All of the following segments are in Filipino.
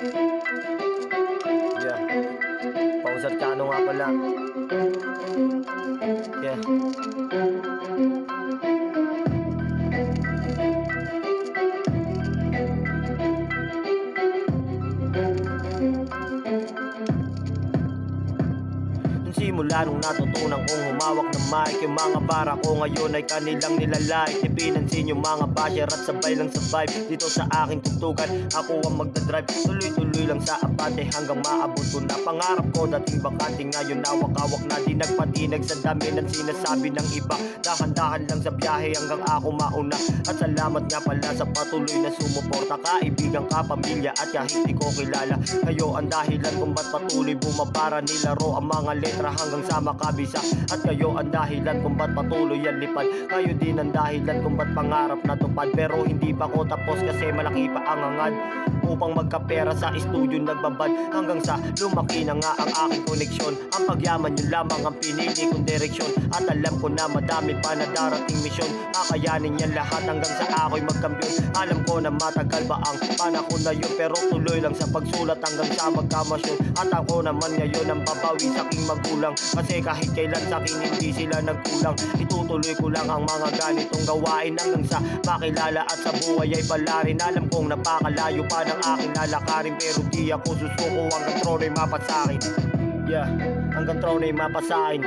Yeah, Pausarkano nga pala. Yeah. Nung simula nung natutunan kong humawak ng mic, yung mga bara ko ngayon ay kanilang nilalike. Di pinansin yung mga basher at sabay lang survive dito sa aking tugtugan. Ako ang magdadrive, tuloy-tuloy lang sa abante hanggang maabot ko na pangarap ko. Dating bakante ngayon nawak-awak na, di nagpatinag sa dami ng sinasabi ng iba. Dahan-dahan lang sa biyahe hanggang ako mauna. At salamat nga pala sa patuloy na sumuporta, kaibigan, kapamilya at kahit di ko kilala. Kayo ang dahilan kung ba't patuloy bumabara, nilaro ang mga letra hanggang sa makabisa. At kayo ang dahilan kung ba't patuloy yan lipad. Kayo din ang dahilan kung ba't pangarap natupad. Pero hindi pa ko tapos kasi malaki pa ang hangad. Upang magkapera sa studio nagbabad hanggang sa lumaki na nga ang aking koneksyon. Ang pagyaman yun lamang ang pinili kong direksyon. At alam ko na madami pa na darating misyon. Kakayanin yan lahat hanggang sa ako'y magkampiyon. Alam ko na matagal ba ang panahon na yun, pero tuloy lang sa pagsulat hanggang sa magkamasyon. At ako naman ngayon ang babawi sa aking magulang, kasi kahit kailan sa akin hindi sila nagkulang. Itutuloy ko lang ang mga ganitong gawain hanggang sa makilala at sa buhay ay balarin. Alam kong napakalayo pa ng aking lalakarin, pero di ako susuko hanggang trono'y mapasakin. Yeah, hanggang trono'y mapasakin.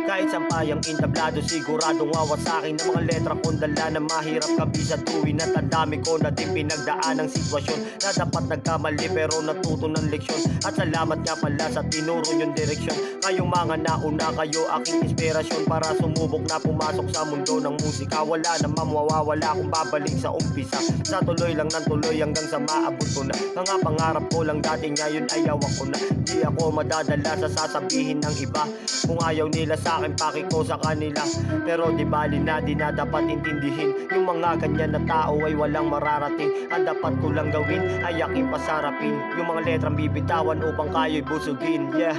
Kahit sampayang intablado, siguradong wawasakin ng mga letra kong dala na mahirap kabisatuin. At ang dami ko na din pinagdaan ng sitwasyon na dapat nagkamali pero natuto ng leksyon. At salamat nga pala sa tinuro yung direksyon. Kayong mga nauna, kayo aking inspirasyon para sumubok na pumasok sa mundo ng musika. Wala namang mawawala kung babalik sa umpisa. Sa tuloy lang ng tuloy hanggang sa maabot ko na mga pangarap ko lang dati, ngayon ay awak ko na. Di ako madadala sa sasabihin ng iba. Kung ayaw nila sa akin, paki ko sa kanila. Pero di bali na, di na dapat intindihin. Yung mga ganyan na tao ay walang mararating. Ang dapat ko lang gawin ay aking pasarapin. Yung mga letrang bibitawan upang kayo'y busugin. Yeah,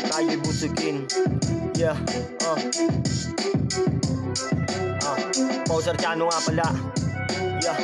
kayo'y busugin. Yeah, Pausarkano nga pala. Yeah,